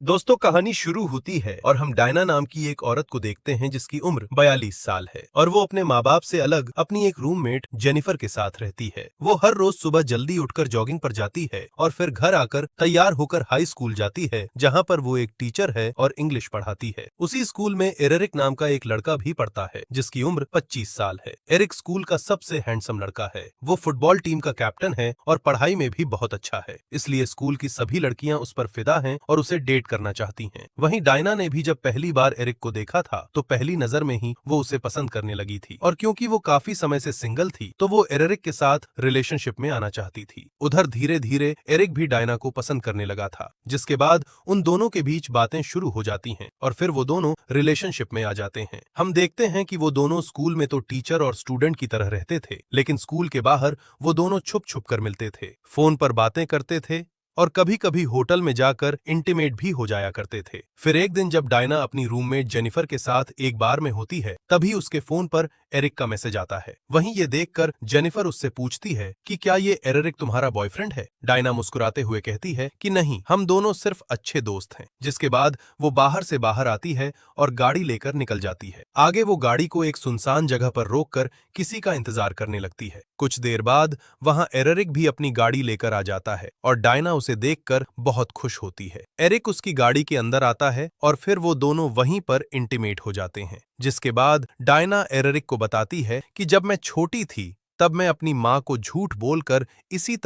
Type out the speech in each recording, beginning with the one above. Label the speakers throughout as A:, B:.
A: दोस्तों, कहानी शुरू होती है और हम डायना नाम की एक औरत को देखते हैं जिसकी उम्र 42 साल है और वो अपने माँ बाप से अलग अपनी एक रूममेट जेनिफर के साथ रहती है। वो हर रोज सुबह जल्दी उठकर जॉगिंग पर जाती है और फिर घर आकर तैयार होकर हाई स्कूल जाती है, जहाँ पर वो एक टीचर है और इंग्लिश पढ़ाती है। उसी स्कूल में एरिक नाम का एक लड़का भी पढ़ता है जिसकी उम्र 25 साल है। एरिक स्कूल का सबसे हैंडसम लड़का है। वो फुटबॉल टीम का कैप्टन है और पढ़ाई में भी बहुत अच्छा है, इसलिए स्कूल की सभी लड़कियां उस पर फिदा हैं और उसे डेट करना चाहती हैं। वहीं डायना ने भी जब पहली बार एरिक को देखा था तो पहली नजर में ही वो उसे पसंद करने लगी थी, और क्योंकि वो काफी समय से सिंगल थी तो वो एरिक के साथ रिलेशनशिप में आना चाहती थी। उधर धीरे धीरे एरिक भी डायना को पसंद करने लगा था, जिसके बाद उन दोनों के बीच बातें शुरू हो जाती हैं और फिर वो दोनों रिलेशनशिप में आ जाते हैं। हम देखते हैं कि वो दोनों स्कूल में तो टीचर और स्टूडेंट की तरह रहते थे, लेकिन स्कूल के बाहर वो दोनों छुप छुप कर मिलते थे, फोन पर बातें करते थे और कभी कभी होटल में जाकर इंटीमेट भी हो जाया करते थे। फिर एक दिन जब डायना अपनी रूममेट जेनिफर के साथ एक बार में होती है, तभी उसके फोन पर एरिक का मैसेज आता है। वहीं ये देखकर जेनिफर उससे पूछती है कि क्या ये एरिक तुम्हारा बॉयफ्रेंड है। डायना मुस्कुराते हुए कहती है कि नहीं, हम दोनों सिर्फ अच्छे दोस्त हैं। जिसके बाद वो बाहर से बाहर आती है और गाड़ी लेकर निकल जाती है। आगे वो गाड़ी को एक सुनसान जगह पर रोककर किसी का इंतजार करने लगती है। कुछ देर बाद वहां एरिक भी अपनी गाड़ी लेकर आ जाता है और डायना उसे देखकर बहुत खुश होती है। एरिक उसकी गाड़ी के अंदर आता है और फिर वो दोनों वहीं पर इंटीमेट हो जाते हैं। जिसके बाद डायना एरिक को बताती है कि जब मैं छोटी थी तब मैं अपनी माँ को झूठ बोलकर इसी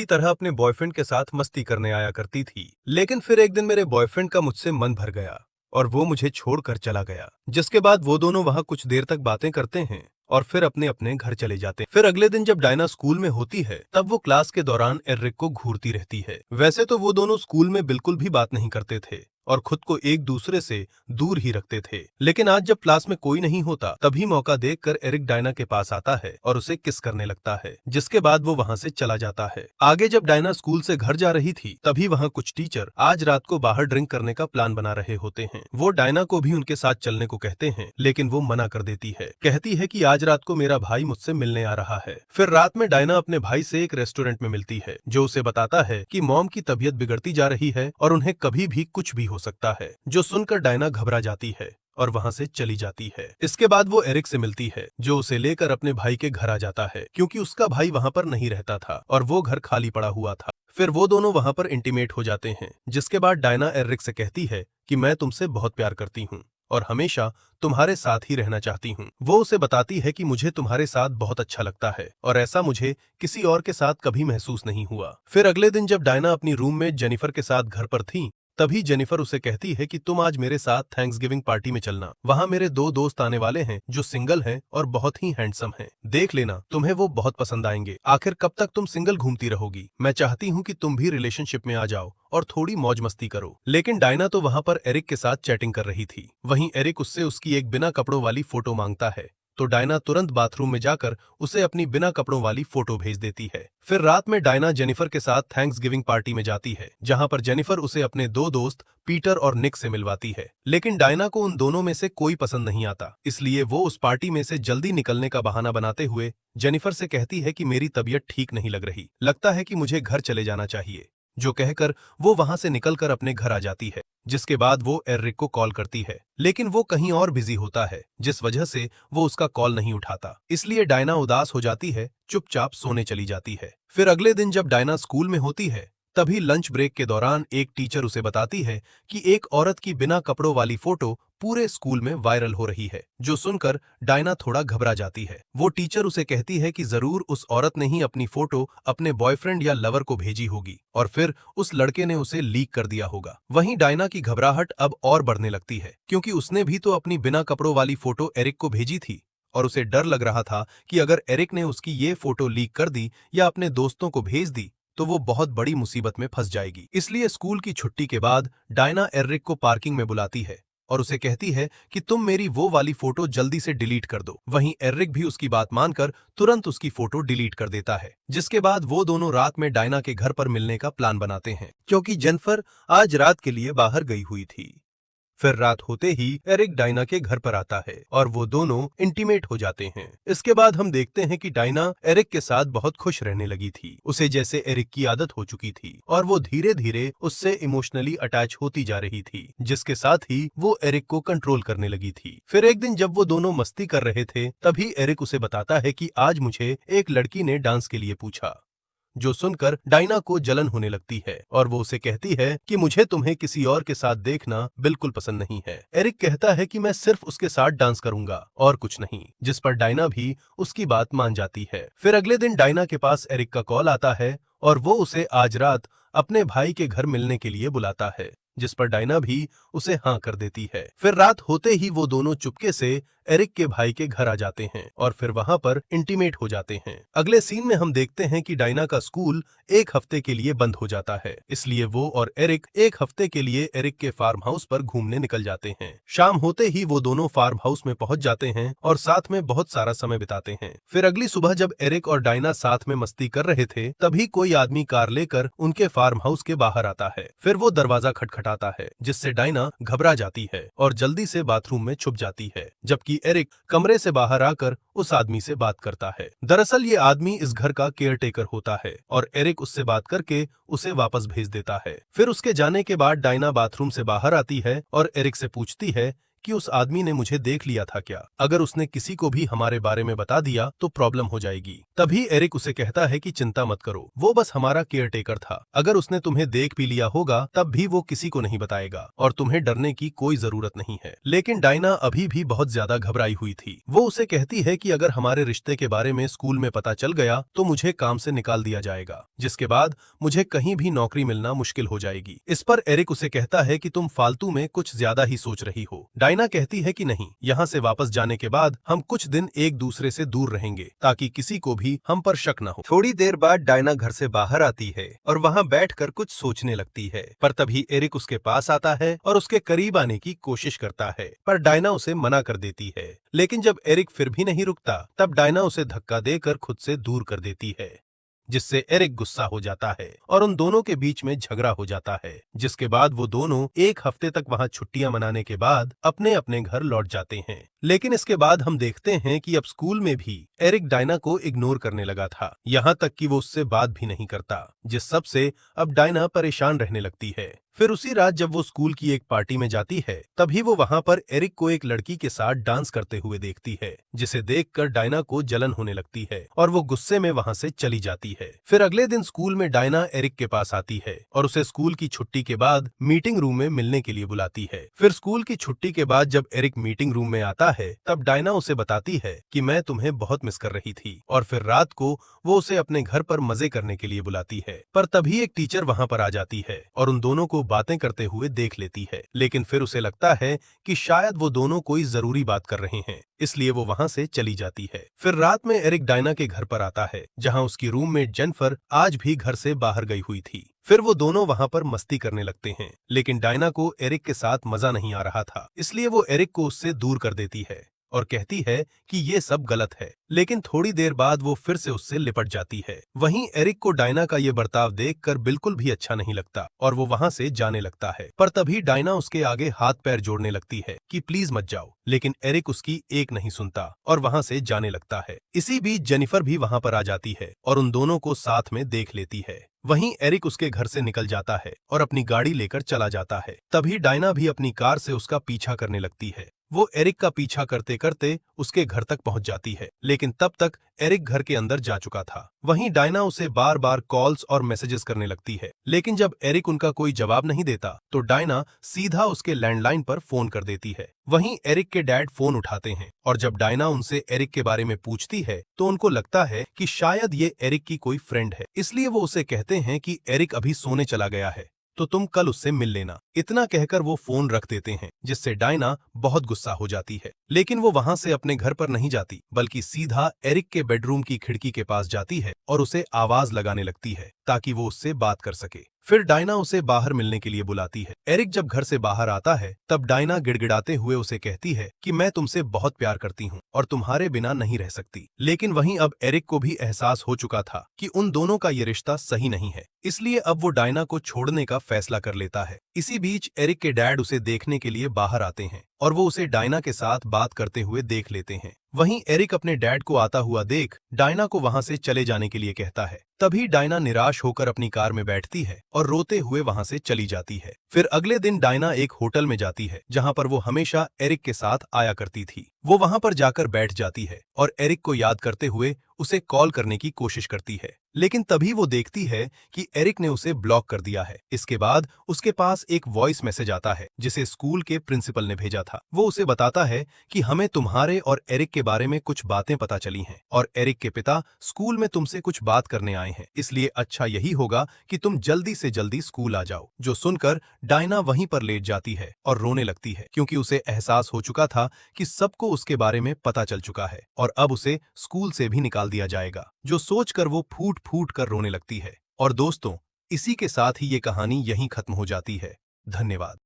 A: तरह अपने बॉयफ्रेंड के साथ मस्ती करने आया करती थी, लेकिन फिर एक दिन मेरे बॉयफ्रेंड का मुझसे मन भर गया और वो मुझे छोड़कर चला गया। जिसके बाद वो दोनों वहां कुछ देर तक बातें करते हैं और फिर अपने अपने घर चले जाते हैं। फिर अगले दिन जब डायना स्कूल में होती है तब वो क्लास के दौरान एरिक को घूरती रहती है। वैसे तो वो दोनों स्कूल में बिल्कुल भी बात नहीं करते थे और खुद को एक दूसरे से दूर ही रखते थे, लेकिन आज जब क्लास में कोई नहीं होता तभी मौका देखकर एरिक डायना के पास आता है और उसे किस करने लगता है। जिसके बाद वो वहां से चला जाता है। आगे जब डायना स्कूल से घर जा रही थी तभी वहां कुछ टीचर आज रात को बाहर ड्रिंक करने का प्लान बना रहे होते हैं। वो डायना को भी उनके साथ चलने को कहते हैं, लेकिन वो मना कर देती है। कहती है कि आज रात को मेरा भाई मुझसे मिलने आ रहा है। फिर रात में डायना अपने भाई से एक रेस्टोरेंट में मिलती है, जो उसे बताता है कि मॉम की तबीयत बिगड़ती जा रही है और उन्हें कभी भी कुछ भी हो सकता है। जो सुनकर डायना घबरा जाती है और वहां से चली जाती है। इसके बाद वो एरिक से मिलती है, जो उसे लेकर अपने भाई के घर आ जाता है, क्योंकि उसका भाई वहां पर नहीं रहता था और वो घर खाली पड़ा हुआ था। फिर वो दोनों वहां पर इंटीमेट हो जाते हैं। जिसके बाद डायना एरिक से कहती है कि मैं तुमसे बहुत प्यार करती हूँ और हमेशा तुम्हारे साथ ही रहना चाहती हूँ। वो उसे बताती है कि मुझे तुम्हारे साथ बहुत अच्छा लगता है और ऐसा मुझे किसी और के साथ कभी महसूस नहीं हुआ। फिर अगले दिन जब डायना अपनी रूममेट जेनिफर के साथ घर पर थी तभी जेनिफर उसे कहती है कि तुम आज मेरे साथ थैंक्सगिविंग पार्टी में चलना। वहां मेरे दो दोस्त आने वाले हैं जो सिंगल हैं और बहुत ही हैंडसम हैं। देख लेना, तुम्हें वो बहुत पसंद आएंगे। आखिर कब तक तुम सिंगल घूमती रहोगी? मैं चाहती हूँ कि तुम भी रिलेशनशिप में आ जाओ और थोड़ी मौज मस्ती करो। लेकिन डायना तो वहां पर एरिक के साथ चैटिंग कर रही थी। वहीं एरिक उससे उसकी एक बिना कपड़ों वाली फोटो मांगता है, तो डायना तुरंत बाथरूम में जाकर उसे अपनी बिना कपड़ों वाली फोटो भेज देती है। फिर रात में डायना जेनिफर के साथ थैंक्सगिविंग पार्टी में जाती है, जहां पर जेनिफर उसे अपने दो दोस्त पीटर और निक से मिलवाती है। लेकिन डायना को उन दोनों में से कोई पसंद नहीं आता, इसलिए वो उस पार्टी में से जल्दी निकलने का बहाना बनाते हुए जेनिफर से कहती है कि मेरी तबीयत ठीक नहीं लग रही, लगता है कि मुझे घर चले जाना चाहिए। जो कहकर वो वहां से निकलकर अपने घर आ जाती है। जिसके बाद वो एरिक को कॉल करती है, लेकिन वो कहीं और बिजी होता है, जिस वजह से वो उसका कॉल नहीं उठाता। इसलिए डायना उदास हो जाती है, चुपचाप सोने चली जाती है। फिर अगले दिन जब डायना स्कूल में होती है तभी लंच ब्रेक के दौरान एक टीचर उसे बताती है कि एक औरत की बिना कपड़ों वाली फोटो पूरे स्कूल में वायरल हो रही है। जो सुनकर डायना थोड़ा घबरा जाती है। वो टीचर उसे कहती है कि जरूर उस औरत ने ही अपनी फोटो अपने बॉयफ्रेंड या लवर को भेजी होगी और फिर उस लड़के ने उसे लीक कर दिया होगा। वहीं डायना की घबराहट अब और बढ़ने लगती है, क्योंकि उसने भी तो अपनी बिना कपड़ों वाली फोटो एरिक को भेजी थी और उसे डर लग रहा था कि अगर एरिक ने उसकी ये फोटो लीक कर दी या अपने दोस्तों को भेज दी तो वो बहुत बड़ी मुसीबत में फंस जाएगी। इसलिए स्कूल की छुट्टी के बाद डायना एरिक को पार्किंग में बुलाती है और उसे कहती है कि तुम मेरी वो वाली फोटो जल्दी से डिलीट कर दो। वहीं एरिक भी उसकी बात मानकर तुरंत उसकी फोटो डिलीट कर देता है। जिसके बाद वो दोनों रात में डायना के घर पर मिलने का प्लान बनाते हैं, क्योंकि जेनिफर आज रात के लिए बाहर गई हुई थी। फिर रात होते ही एरिक डायना के घर पर आता है और वो दोनों इंटीमेट हो जाते हैं। इसके बाद हम देखते हैं कि डायना एरिक के साथ बहुत खुश रहने लगी थी। उसे जैसे एरिक की आदत हो चुकी थी और वो धीरे धीरे उससे इमोशनली अटैच होती जा रही थी, जिसके साथ ही वो एरिक को कंट्रोल करने लगी थी। फिर एक दिन जब वो दोनों मस्ती कर रहे थे, तभी एरिक उसे बताता है कि आज मुझे एक लड़की ने डांस के लिए पूछा, जो सुनकर डायना को जलन होने लगती है और वो उसे कहती है कि मुझे तुम्हें किसी और के साथ देखना बिल्कुल पसंद नहीं है। एरिक कहता है कि मैं सिर्फ उसके साथ डांस करूंगा और कुछ नहीं, जिस पर डायना भी उसकी बात मान जाती है। फिर अगले दिन डायना के पास एरिक का कॉल आता है और वो उसे आज रात अपने भाई के घर मिलने के लिए बुलाता है, जिस पर डायना भी उसे हाँ कर देती है। फिर रात होते ही वो दोनों चुपके से एरिक के भाई के घर आ जाते हैं और फिर वहां पर इंटीमेट हो जाते हैं। अगले सीन में हम देखते हैं कि डायना का स्कूल एक हफ्ते के लिए बंद हो जाता है, इसलिए वो और एरिक एक हफ्ते के लिए एरिक के फार्म हाउस पर घूमने निकल जाते हैं। शाम होते ही वो दोनों फार्म हाउस में पहुंच जाते हैं और साथ में बहुत सारा समय बिताते हैं। फिर अगली सुबह जब एरिक और डायना साथ में मस्ती कर रहे थे, तभी कोई आदमी कार लेकर उनके फार्म हाउस के बाहर आता है। फिर वो दरवाजा खटखटाता है, जिससे डायना घबरा जाती है और जल्दी से बाथरूम में छुप जाती है, जबकि एरिक कमरे से बाहर आकर उस आदमी से बात करता है। दरअसल ये आदमी इस घर का केयरटेकर होता है और एरिक उससे बात करके उसे वापस भेज देता है। फिर उसके जाने के बाद डायना बाथरूम से बाहर आती है और एरिक से पूछती है कि उस आदमी ने मुझे देख लिया था क्या? अगर उसने किसी को भी हमारे बारे में बता दिया तो प्रॉब्लम हो जाएगी। तभी एरिक उसे कहता है कि चिंता मत करो, वो बस हमारा केयरटेकर था। अगर उसने तुम्हें देख भी लिया होगा तब भी वो किसी को नहीं बताएगा और तुम्हें डरने की कोई जरूरत नहीं है। लेकिन डायना अभी भी बहुत ज्यादा घबराई हुई थी। वो उसे कहती है कि अगर हमारे रिश्ते के बारे में स्कूल में पता चल गया तो मुझे काम से निकाल दिया जाएगा, जिसके बाद मुझे कहीं भी नौकरी मिलना मुश्किल हो जाएगी। इस पर एरिक उसे कहता है कि तुम फालतू में कुछ ज्यादा ही सोच रही हो। डायना कहती है कि नहीं, यहाँ से वापस जाने के बाद हम कुछ दिन एक दूसरे से दूर रहेंगे ताकि किसी को भी हम पर शक न हो। थोड़ी देर बाद डायना घर से बाहर आती है और वहाँ बैठकर कुछ सोचने लगती है, पर तभी एरिक उसके पास आता है और उसके करीब आने की कोशिश करता है, पर डायना उसे मना कर देती है। लेकिन जब एरिक फिर भी नहीं रुकता, तब डायना उसे धक्का देकर खुद से दूर कर देती है, जिससे एरिक गुस्सा हो जाता है और उन दोनों के बीच में झगड़ा हो जाता है। जिसके बाद वो दोनों एक हफ्ते तक वहां छुट्टियां मनाने के बाद अपने अपने घर लौट जाते हैं। लेकिन इसके बाद हम देखते हैं कि अब स्कूल में भी एरिक डायना को इग्नोर करने लगा था, यहाँ तक कि वो उससे बात भी नहीं करता, जिस सब से अब डायना परेशान रहने लगती है। फिर उसी रात जब वो स्कूल की एक पार्टी में जाती है, तभी वो वहां पर एरिक को एक लड़की के साथ डांस करते हुए देखती है, जिसे देखकर डायना को जलन होने लगती है और वो गुस्से में वहां से चली जाती है। फिर अगले दिन स्कूल में डायना एरिक के पास आती है और उसे स्कूल की छुट्टी के बाद मीटिंग रूम में मिलने के लिए बुलाती है। फिर स्कूल की छुट्टी के बाद जब एरिक मीटिंग रूम में आता है, तब डायना उसे बताती है कि मैं तुम्हें बहुत मिस कर रही थी, और फिर रात को वो उसे अपने घर पर मजे करने के लिए बुलाती है। पर तभी एक टीचर वहां पर आ जाती है और उन दोनों को बातें करते हुए देख लेती है। लेकिन फिर उसे लगता है कि शायद वो दोनों कोई जरूरी बात कर रहे हैं, इसलिए वो वहां से चली जाती है। फिर रात में एरिक डायना के घर पर आता है, जहां उसकी रूममेट जेनिफर आज भी घर से बाहर गई हुई थी। फिर वो दोनों वहां पर मस्ती करने लगते हैं, लेकिन डायना को एरिक के साथ मजा नहीं आ रहा था, इसलिए वो एरिक को उससे दूर कर देती है और कहती है कि ये सब गलत है। लेकिन थोड़ी देर बाद वो फिर से उससे लिपट जाती है। वहीं एरिक को डायना का ये बर्ताव देखकर बिल्कुल भी अच्छा नहीं लगता और वो वहां से जाने लगता है। पर तभी डायना उसके आगे हाथ पैर जोड़ने लगती है कि प्लीज मत जाओ, लेकिन एरिक उसकी एक नहीं सुनता और वहां से जाने लगता है। इसी बीच जेनिफर भी वहां पर आ जाती है और उन दोनों को साथ में देख लेती है। वहीं एरिक उसके घर से निकल जाता है और अपनी गाड़ी लेकर चला जाता है। तभी डायना भी अपनी कार से उसका पीछा करने लगती है। वो एरिक का पीछा करते करते उसके घर तक पहुंच जाती है, लेकिन तब तक एरिक घर के अंदर जा चुका था। वहीं डायना उसे बार बार कॉल्स और मैसेजेस करने लगती है, लेकिन जब एरिक उनका कोई जवाब नहीं देता तो डायना सीधा उसके लैंडलाइन पर फोन कर देती है। वहीं एरिक के डैड फोन उठाते हैं और जब डायना उनसे एरिक के बारे में पूछती है तो उनको लगता है कि शायद ये एरिक की कोई फ्रेंड है, इसलिए वो उसे कहते हैं कि एरिक अभी सोने चला गया है तो तुम कल उससे मिल लेना। इतना कहकर वो फोन रख देते हैं, जिससे डायना बहुत गुस्सा हो जाती है। लेकिन वो वहां से अपने घर पर नहीं जाती, बल्कि सीधा एरिक के बेडरूम की खिड़की के पास जाती है और उसे आवाज लगाने लगती है ताकि वो उससे बात कर सके। फिर डायना उसे बाहर मिलने के लिए बुलाती है। एरिक जब घर से बाहर आता है तब डायना गिड़गिड़ाते हुए उसे कहती है कि मैं तुमसे बहुत प्यार करती हूँ और तुम्हारे बिना नहीं रह सकती। लेकिन वहीं अब एरिक को भी एहसास हो चुका था कि उन दोनों का ये रिश्ता सही नहीं है, इसलिए अब वो डायना को छोड़ने का फैसला कर लेता है। इसी बीच एरिक के डैड उसे देखने के लिए बाहर आते हैं और वो उसे डायना के साथ बात करते हुए देख लेते हैं। वहीं एरिक अपने डैड को आता हुआ देख डायना को वहां से चले जाने के लिए कहता है। तभी डायना निराश होकर अपनी कार में बैठती है और रोते हुए वहां से चली जाती है। फिर अगले दिन डायना एक होटल में जाती है जहां पर वो हमेशा एरिक के साथ आया करती थी। वो वहां पर जाकर बैठ जाती है और एरिक को याद करते हुए उसे कॉल करने की कोशिश करती है, लेकिन तभी वो देखती है कि एरिक ने उसे ब्लॉक कर दिया है। इसके बाद उसके पास एक वॉइस मैसेज आता है जिसे स्कूल के प्रिंसिपल ने भेजा था। वो उसे बताता है कि हमें तुम्हारे और एरिक के बारे में कुछ बातें पता चली हैं और एरिक के पिता स्कूल में तुमसे कुछ बात करने आए हैं, इसलिए अच्छा यही होगा कि तुम जल्दी से जल्दी स्कूल आ जाओ। जो सुनकर डायना वहीं पर लेट जाती है और रोने लगती है, क्योंकि उसे एहसास हो चुका था कि सबको उसके बारे में पता चल चुका है और अब उसे स्कूल से भी निकाल दिया जाएगा। जो सोचकर वो फूट फूट कर रोने लगती है। और दोस्तों, इसी के साथ ही ये कहानी यहीं खत्म हो जाती है। धन्यवाद।